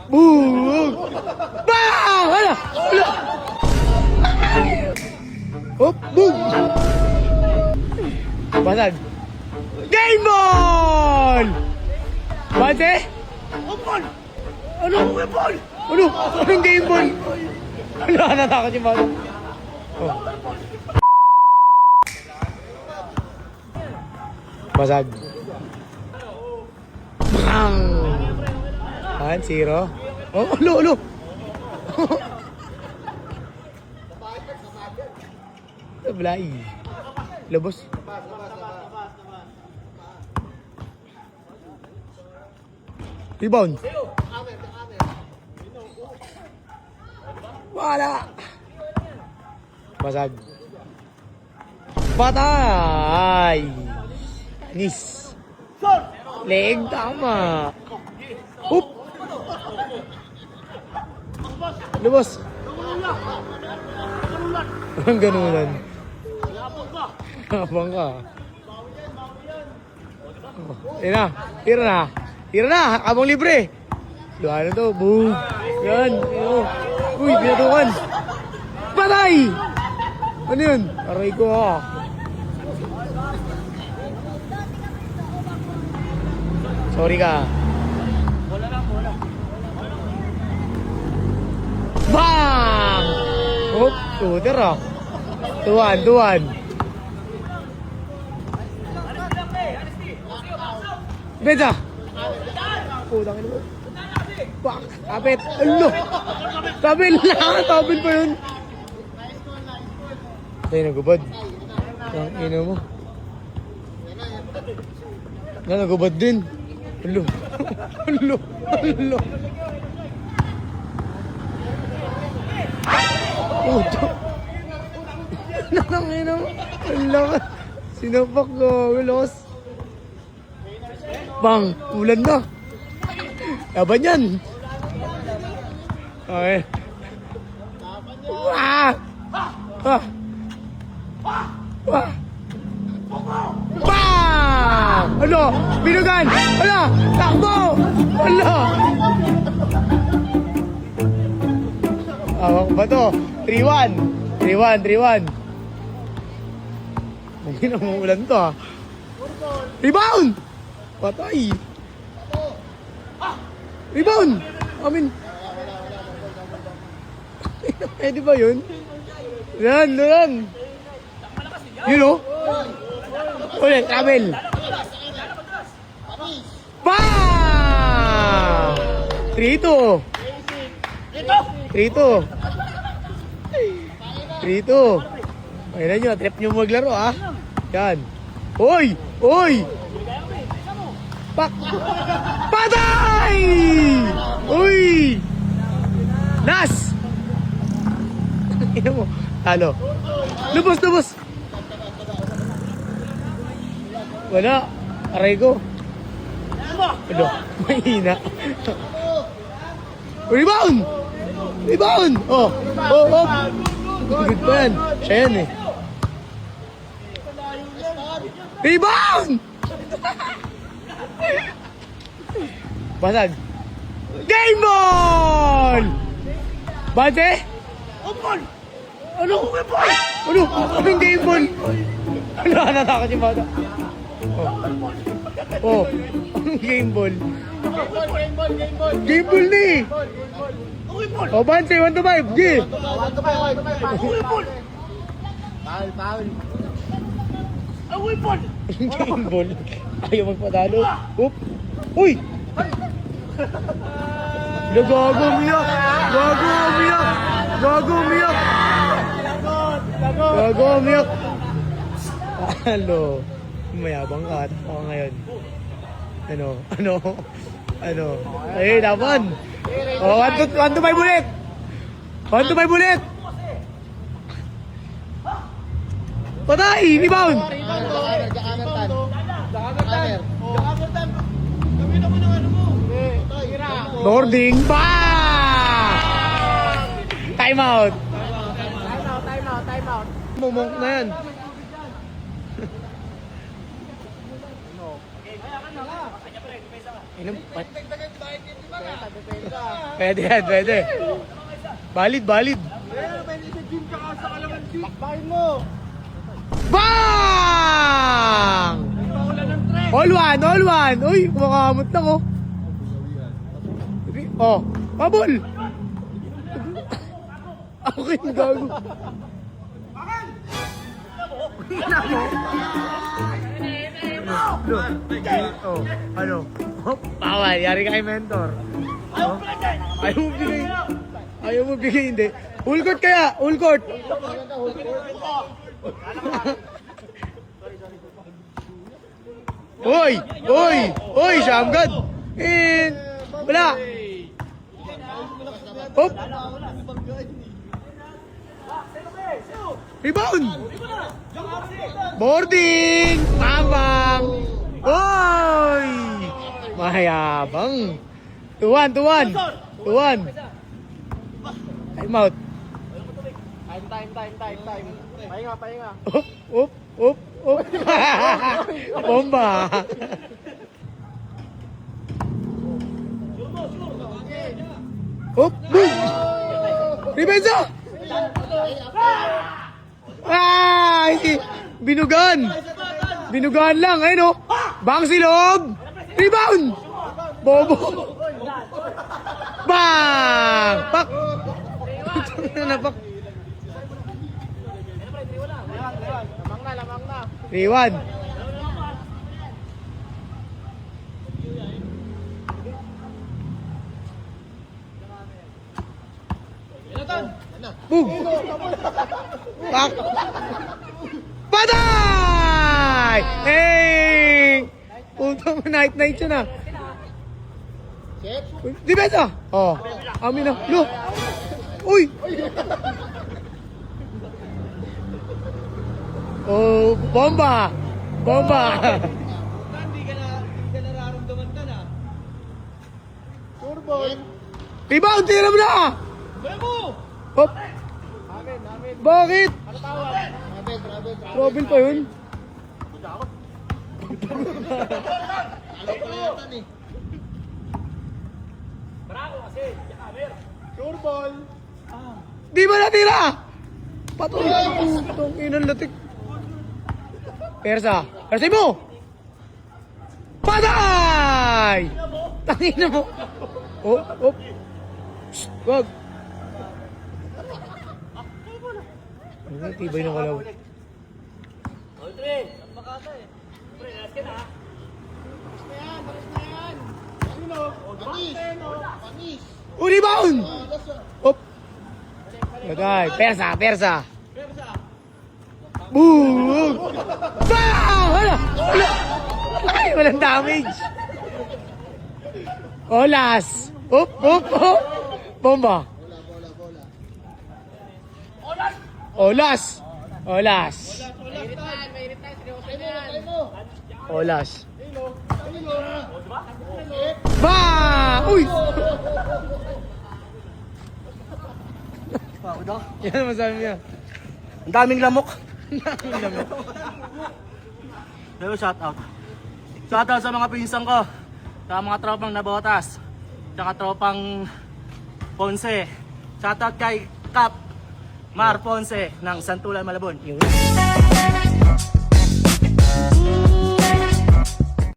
Boom! Bang! Hala! Hala! Hop! Boom! Basag. Game ball! Bate? Upon! Ano? Upon! Ano? Anong game ball? Wala, natakot yung bata. Oh. Basag. Bang! 1-0. Oh, ulo, ulo. Sablay. Lubos. Rebound. Wala. Basag. Patay. Nis. Leg, tama. Hoop. Lubos. Ang ganunan. Abang ka. Tira na. Tira na. Tira na. Abang libre. Doon na to. Boom. Yan. Uy, pinatukan. Patay! Ano yun? Aray ko ha. Sorry ka. Bang! Hop, shooter ah. Tuwan. Beza! Putang ina mo. Bak! Kapit! Alo! Tabil lang! Tabil pa yun! Tayo nagubad. Ang ina mo. Nagubad din. Alo! Alo! Puto! Ang ina mo. Alo! Sinapak ko. Los! Bang! Ulan na! Laban yan! Okay. Wah! Ah! Wah! Bang! Ano? Binugan! Ano? Takbo! Ano? Awak ba to? 3-1! 3-1! Hindi na umuulan to ha. Rebound! Patay! Rebound! Amin! Pwede ba yun? Doon! Yun o? Ulit, travel! Bang! 3-2! 3-2! Ayun nyo, trip nyo maglaro ah. Yan. Hoy! Pak! Patay! Uy! Nas! Ina mo. Talo. Lubos! Wala. Aray ko. Ano? Mahina. Rebound! Oh! Good pa yan. Siya yan eh. Rebound! Basag. Game ball! Bate? Upon! Ano? Ano? Anong game ball? Ano? Natakot yung bata. Oh. Anong game ball? Game ball na eh. Oh, Bante, 1 to 5. G. Upon! Game ball. Ayaw magpatalo. Oop. Uy! Gago umiyak! Halo. Mayabang ka. Ako ngayon. Ano? Ay, laban. Oh, 1 to 5 ulit. 1 to 5 ulit. Patay! Rebound! Boarding pa! Time out! Momok na yan. Ilang? Pwede yan, pwede. Valid, valid. Bakbahin mo. Bang! All one, all one. Uy, kumakamot lang oh. Oh, pabol. Okay, gago. Oh, ano? Hop, bawal. Yari ka kay mentor. Oh, ayaw mo bigay. Ayaw mo bigay, hindi. Full court kaya, full court. Uy! Uy! Uy! Shamgad! Wala! Hop! Rebound! Boarding! Tabang! Uy! Mayabang! Tuwan! Tuwan! Tuwan! Time out! Time. Pahinga. Up, up, up, up. Bomba. Up, boom. Rebenza. Hindi. Binugan. Binugan lang, ayun oh. Bang si loob. Rebound. Bobo. Bang. Pak. Napak. Lamang na. 3-1. Boom! Pak! Patay! Hey! Puta mo, night yun ah. Depensa! Oh, amin na. Lo! Uy! Oh, bomba! Bomba! Hindi ka nararamdaman ka na. Turbol! Rebound! Tira mo na! Gaya mo! Hop! Bakit? Ano tawag? Trouble pa yun? Turbol! Di ba natira? Patuloy ang putong inang latik. Persa. Persa mo! Patay! Tangina mo. Oh, oh. Shh, wag. Ano, tibay ng kalaw. Oh, rebound! Op. Lagay. Persa. Boom! Bang! Wala! Ay, walang damage. Olas! Op! Bomba! Olas! Bang! Uy! Yan ang masabi niya. Ang daming lamok. Pero shout out sa mga pinsan ko, sa mga tropang Nabotas, tsaka tropang Ponce. Shout out kay Cap Mar Ponce ng Santulan, Malabon. Yung